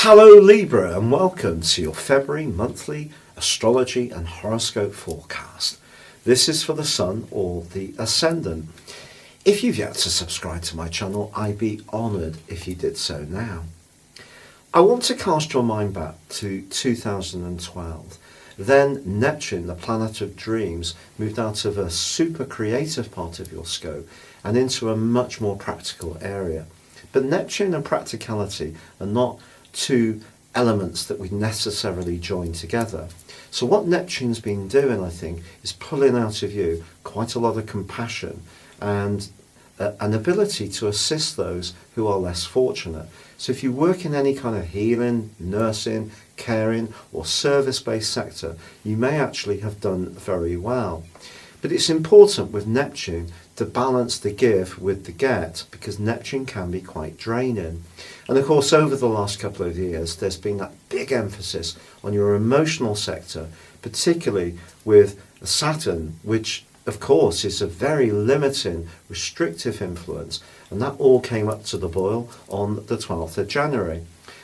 Hello Libra, and welcome to your February monthly astrology and horoscope forecast. This is for the Sun or the Ascendant. If you've yet to subscribe to my channel, I'd be honoured if you did so now. I want to cast your mind back to 2012. Then Neptune, the planet of dreams, moved out of a super creative part of your scope and into a much more practical area. But Neptune and practicality are not two elements that we necessarily join together. So what Neptune's been doing, I think, is pulling out of you quite a lot of compassion and an ability to assist those who are less fortunate. So if you work in any kind of healing, nursing, caring or service-based sector, you may actually have done very well. But it's important with Neptune to balance the give with the get, because Neptune can be quite draining. And of course, over the last couple of years, there's been that big emphasis on your emotional sector, particularly with Saturn, which of course is a very limiting, restrictive influence. And that all came up to the boil on the 12th of January.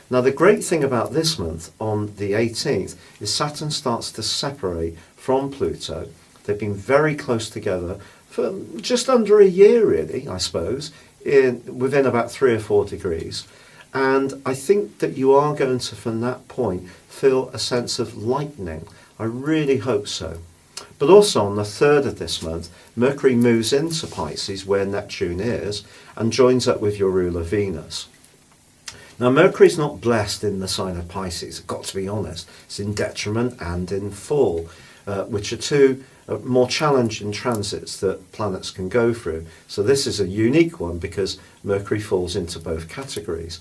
Now, the great thing about this month, on the 18th, is Saturn starts to separate from Pluto. They've been very close together for just under a year, really, I suppose, within about 3 or 4 degrees. And I think that you are going to, from that point, feel a sense of lightening. I really hope so. But also on the 3rd of this month, Mercury moves into Pisces, where Neptune is, and joins up with your ruler Venus. Now, Mercury's not blessed in the sign of Pisces, I've got to be honest. It's in detriment and in fall, which are two more challenging transits that planets can go through. So this is a unique one because Mercury falls into both categories.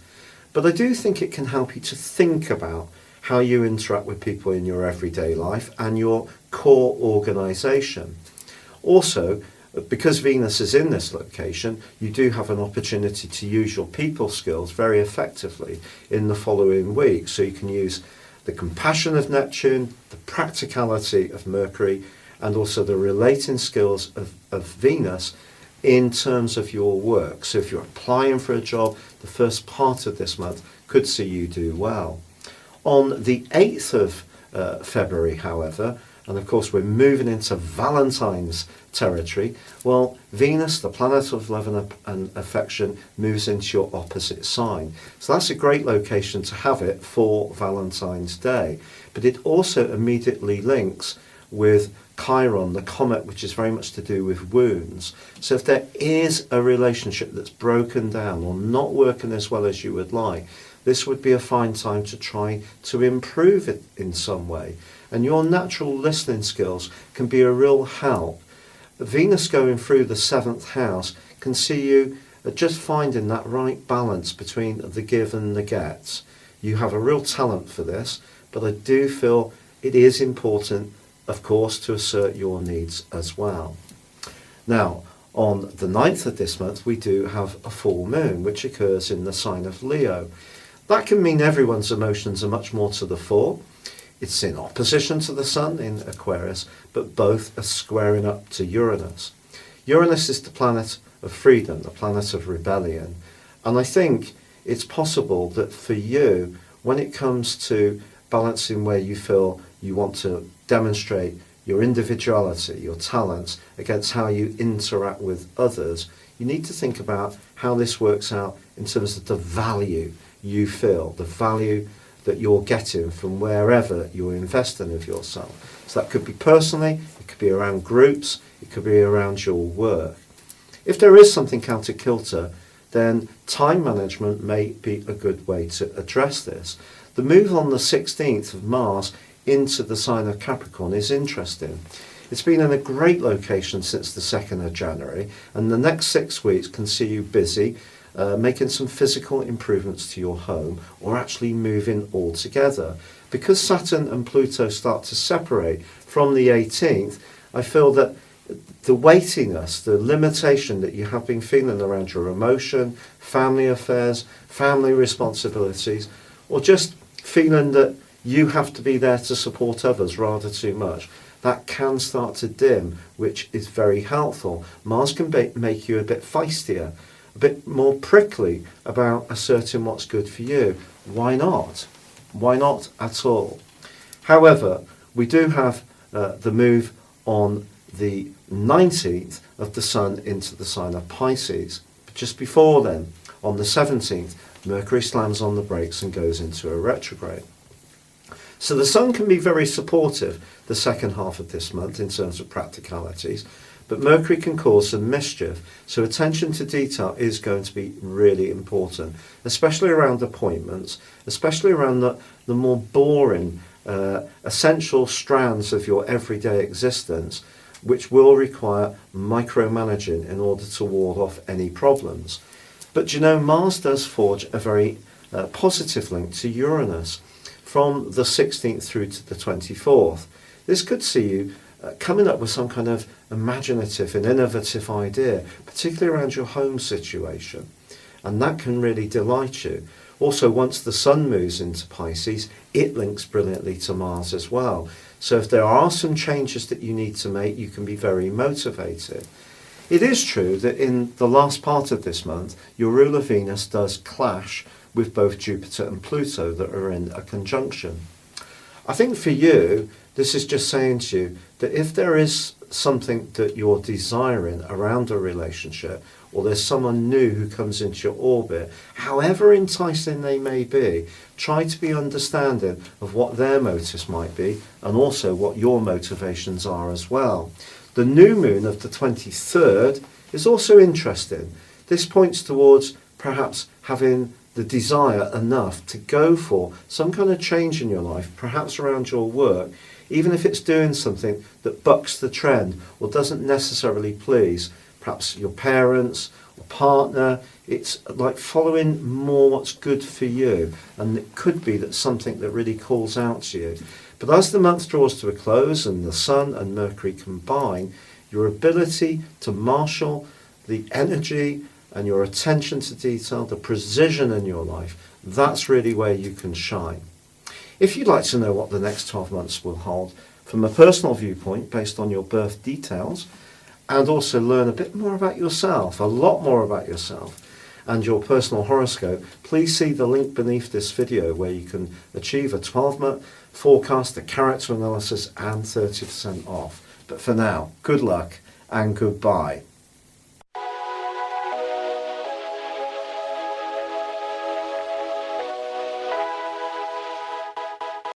But I do think it can help you to think about how you interact with people in your everyday life and your core organisation. Also, because Venus is in this location, you do have an opportunity to use your people skills very effectively in the following week. So you can use the compassion of Neptune, the practicality of Mercury, and also the relating skills of Venus in terms of your work. So if you're applying for a job, the first part of this month could see you do well. On the 8th of February, however, and of course we're moving into Valentine's territory, well, Venus, the planet of love and affection, moves into your opposite sign. So that's a great location to have it for Valentine's Day. But it also immediately links with Chiron, the comet, which is very much to do with wounds. So if there is a relationship that's broken down or not working as well as you would like, this would be a fine time to try to improve it in some way. And your natural listening skills can be a real help. Venus going through the 7th house can see you just finding that right balance between the give and the get. You have a real talent for this, but I do feel it is important, of course, to assert your needs as well. Now, on the 9th of this month, we do have a full moon, which occurs in the sign of Leo. That can mean everyone's emotions are much more to the fore. It's in opposition to the Sun in Aquarius, but both are squaring up to Uranus. Uranus is the planet of freedom, the planet of rebellion. And I think it's possible that for you, when it comes to balancing where you feel you want to demonstrate your individuality, your talents, against how you interact with others, you need to think about how this works out in terms of the value you feel, the value that you're getting from wherever you're investing of yourself. So that could be personally, it could be around groups, it could be around your work. If there is something counter-kilter, then time management may be a good way to address this. The move on the 16th of Mars into the sign of Capricorn is interesting. It's been in a great location since the 2nd of January, and the next 6 weeks can see you busy, making some physical improvements to your home, or actually moving altogether. Because Saturn and Pluto start to separate from the 18th, I feel that the weightiness, the limitation that you have been feeling around your emotion, family affairs, family responsibilities, or just feeling that you have to be there to support others rather too much, that can start to dim, which is very helpful. Mars can make you a bit feistier, a bit more prickly about asserting what's good for you. why not? Why not at all? However, we do have the move on the 19th of the Sun into the sign of Pisces. But just before then, on the 17th, Mercury slams on the brakes and goes into a retrograde. So the Sun can be very supportive the second half of this month in terms of practicalities, but Mercury can cause some mischief. So attention to detail is going to be really important, especially around appointments, especially around the more boring, essential strands of your everyday existence, which will require micromanaging in order to ward off any problems. But you know, Mars does forge a very positive link to Uranus from the 16th through to the 24th. This could see you coming up with some kind of imaginative and innovative idea, particularly around your home situation. And that can really delight you. Also, once the Sun moves into Pisces, it links brilliantly to Mars as well. So if there are some changes that you need to make, you can be very motivated. It is true that in the last part of this month, your ruler Venus does clash with both Jupiter and Pluto that are in a conjunction. I think for you, this is just saying to you that if there is something that you're desiring around a relationship, or there's someone new who comes into your orbit, however enticing they may be, try to be understanding of what their motives might be and also what your motivations are as well. The new moon of the 23rd is also interesting. This points towards perhaps having the desire enough to go for some kind of change in your life, perhaps around your work, even if it's doing something that bucks the trend or doesn't necessarily please perhaps your parents or partner. It's like following more what's good for you, and it could be that something that really calls out to you. But as the month draws to a close and the Sun and Mercury combine, your ability to marshal the energy and your attention to detail, the precision in your life, that's really where you can shine. If you'd like to know what the next 12 months will hold from a personal viewpoint based on your birth details, and also learn a bit more about yourself, a lot more about yourself and your personal horoscope, please see the link beneath this video where you can achieve a 12-month forecast, a character analysis and 30% off. But for now, good luck and goodbye.